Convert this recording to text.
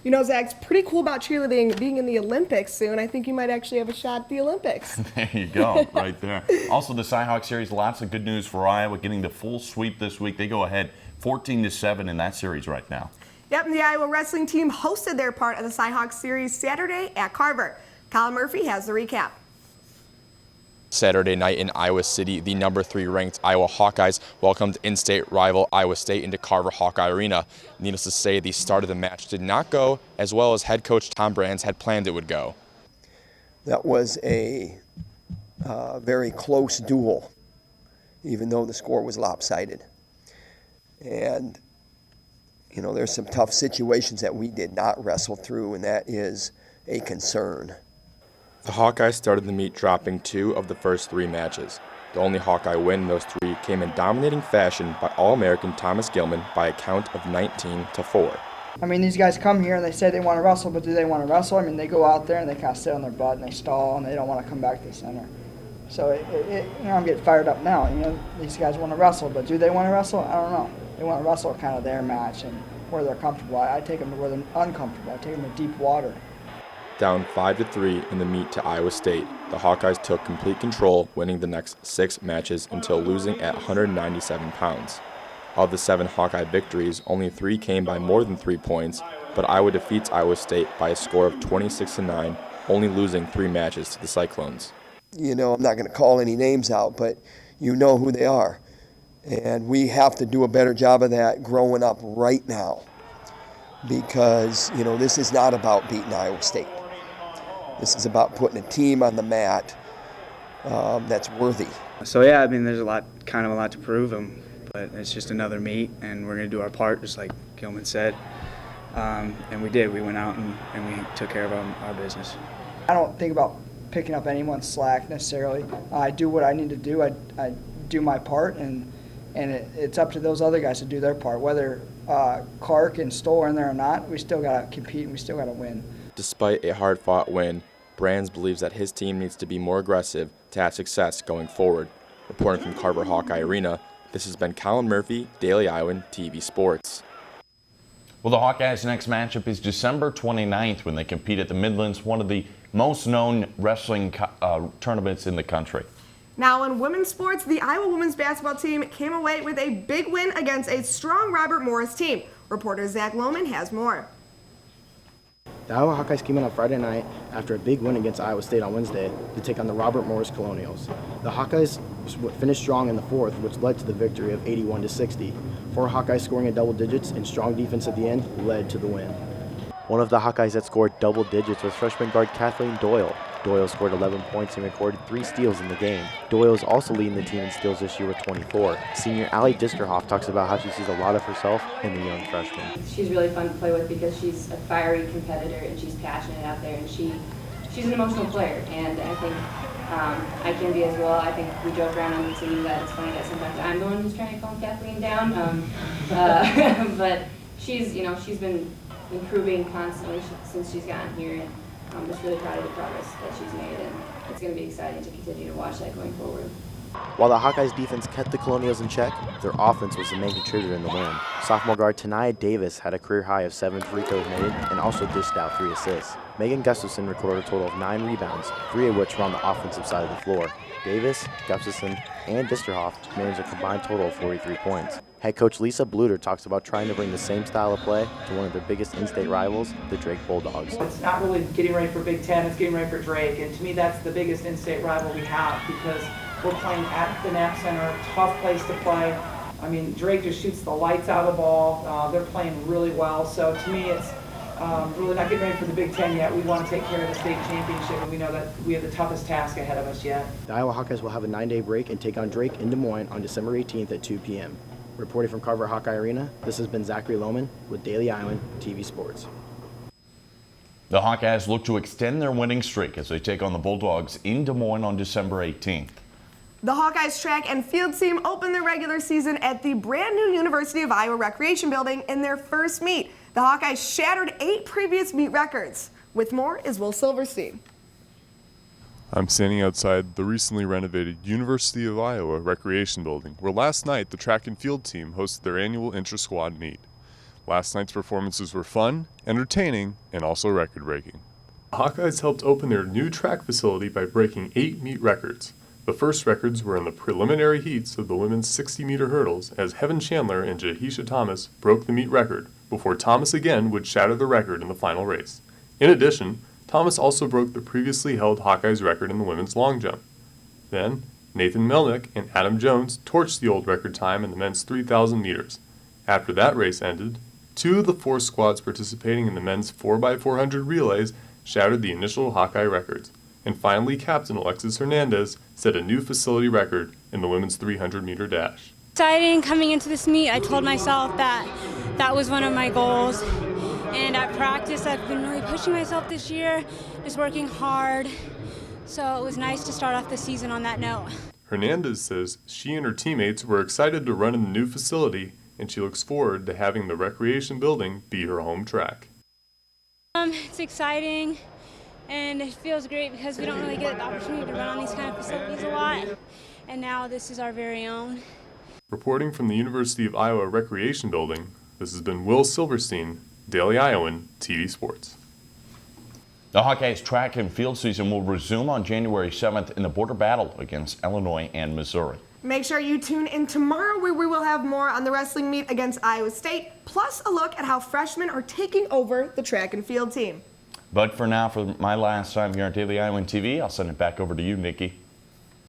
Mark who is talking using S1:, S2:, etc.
S1: You know, Zach, it's pretty cool about cheerleading being in the Olympics soon. I think you might actually have a shot at the Olympics.
S2: There you go, right there. Also, the Cyhawk series, lots of good news for Iowa, getting the full sweep this week. They go ahead 14-7 in that series right now.
S1: Yep, and the Iowa wrestling team hosted their part of the Cyhawk series Saturday at Carver. Colin Murphy has the recap.
S3: Saturday night in Iowa City, the number 3 ranked Iowa Hawkeyes welcomed in-state rival Iowa State into Carver Hawkeye Arena. Needless to say, the start of the match did not go as well as head coach Tom Brands had planned it would go.
S4: That was a very close duel, even though the score was lopsided. And, you know, there's some tough situations that we did not wrestle through, and that is a concern.
S3: The Hawkeyes started the meet dropping 2 of the first 3 matches. The only Hawkeye win in those 3 came in dominating fashion by All-American Thomas Gilman by a count of 19-4.
S5: I mean, these guys come here and they say they want to wrestle, but do they want to wrestle? I mean, they go out there and they kind of sit on their butt and they stall and they don't want to come back to the center. So you know, I'm getting fired up now. You know, these guys want to wrestle, but do they want to wrestle? I don't know. They want to wrestle kind of their match and where they're comfortable. I take them to where they're uncomfortable. I take them to deep water.
S3: Down 5-3 in the meet to Iowa State, the Hawkeyes took complete control, winning the next 6 matches until losing at 197 pounds. Of the 7 Hawkeye victories, only 3 came by more than 3 points, but Iowa defeats Iowa State by a score of 26-9, only losing 3 matches to the Cyclones.
S4: You know, I'm not going to call any names out, but you know who they are. And we have to do a better job of that growing up right now, because, you know, this is not about beating Iowa State. This is about putting a team on the mat that's worthy.
S6: So yeah, I mean, there's a lot to prove them, but it's just another meet, and we're going to do our part, just like Gilman said. And we did. We went out and we took care of our business.
S5: I don't think about picking up anyone's slack necessarily. I do what I need to do. I do my part, and it's up to those other guys to do their part. Whether Clark and Stoll are in there or not, we still got to compete and we still got to win.
S3: Despite a hard-fought win, Brands believes that his team needs to be more aggressive to have success going forward. Reporting from Carver Hawkeye Arena, this has been Colin Murphy, Daily Iowan TV Sports.
S2: Well, the Hawkeyes' next matchup is December 29th when they compete at the Midlands, one of the most known wrestling tournaments in the country.
S1: Now in women's sports, the Iowa women's basketball team came away with a big win against a strong Robert Morris team. Reporter Zach Lohman has more.
S7: The Iowa Hawkeyes came in on Friday night after a big win against Iowa State on Wednesday to take on the Robert Morris Colonials. The Hawkeyes finished strong in the fourth, which led to the victory of 81-60. 4 Hawkeyes scoring in double digits and strong defense at the end led to the win.
S8: One of the Hawkeyes that scored double digits was freshman guard Kathleen Doyle. Doyle scored 11 points and recorded 3 steals in the game. Doyle is also leading the team in steals this year with 24. Senior Allie Disterhoff talks about how she sees a lot of herself in the young freshman.
S9: She's really fun to play with because she's a fiery competitor and she's passionate out there, and she's an emotional player, and I think I can be as well. I think we joke around on the team that it's funny that sometimes I'm the one who's trying to calm Kathleen down, but she's been improving constantly since she's gotten here, and I'm just really proud of the progress that she's made, and it's going to be exciting to continue to watch that going forward.
S8: While the Hawkeyes defense kept the Colonials in check, their offense was the main contributor in the win. Sophomore guard Tanaya Davis had a career high of 7 free throws made and also dished out 3 assists. Megan Gustafson recorded a total of 9 rebounds, 3 of which were on the offensive side of the floor. Davis, Gustafson, and Disterhoff managed a combined total of 43 points. Head coach Lisa Bluter talks about trying to bring the same style of play to one of their biggest in-state rivals, the Drake Bulldogs.
S10: It's not really getting ready for Big Ten, it's getting ready for Drake, and to me that's the biggest in-state rival we have because we're playing at the Knapp Center, tough place to play. I mean, Drake just shoots the lights out of the ball. They're playing really well, so to me it's really not getting ready for the Big Ten yet. We want to take care of the state championship, and we know that we have the toughest task ahead of us yet.
S7: The Iowa Hawkeyes will have a 9-day break and take on Drake in Des Moines on December 18th at 2 p.m. Reporting from Carver Hawkeye Arena, this has been Zachary Lohman with Daily Iowan TV Sports.
S2: The Hawkeyes look to extend their winning streak as they take on the Bulldogs in Des Moines on December 18th.
S1: The Hawkeyes track and field team opened their regular season at the brand new University of Iowa Recreation Building in their first meet. The Hawkeyes shattered 8 previous meet records. With more is Will Silverstein.
S11: I'm standing outside the recently renovated University of Iowa Recreation Building, where last night the track and field team hosted their annual intra-squad meet. Last night's performances were fun, entertaining, and also record-breaking. The Hawkeyes helped open their new track facility by breaking 8 meet records. The first records were in the preliminary heats of the women's 60-meter hurdles as Heaven Chandler and Jahisha Thomas broke the meet record before Thomas again would shatter the record in the final race. In addition, Thomas also broke the previously held Hawkeyes record in the women's long jump. Then, Nathan Melnick and Adam Jones torched the old record time in the men's 3,000 meters. After that race ended, 2 of the 4 squads participating in the men's 4x400 relays shattered the initial Hawkeye records. And finally, Captain Alexis Hernandez set a new facility record in the women's 300-meter dash.
S12: Exciting coming into this meet. I told myself that that was one of my goals. And at practice, I've been really pushing myself this year, just working hard. So it was nice to start off the season on that note.
S11: Hernandez says she and her teammates were excited to run in the new facility, and she looks forward to having the recreation building be her home track.
S12: It's exciting, and it feels great because we don't really get the opportunity to run on these kind of facilities a lot, and now this is our very own.
S11: Reporting from the University of Iowa Recreation Building, this has been Will Silverstein, Daily Iowan TV Sports.
S2: The Hawkeyes track and field season will resume on January 7th in the border battle against Illinois and Missouri.
S1: Make sure you tune in tomorrow where we will have more on the wrestling meet against Iowa State, plus a look at how freshmen are taking over the track and field team.
S2: But for now, for my last time here on Daily Iowan TV, I'll send it back over to you, Nikki.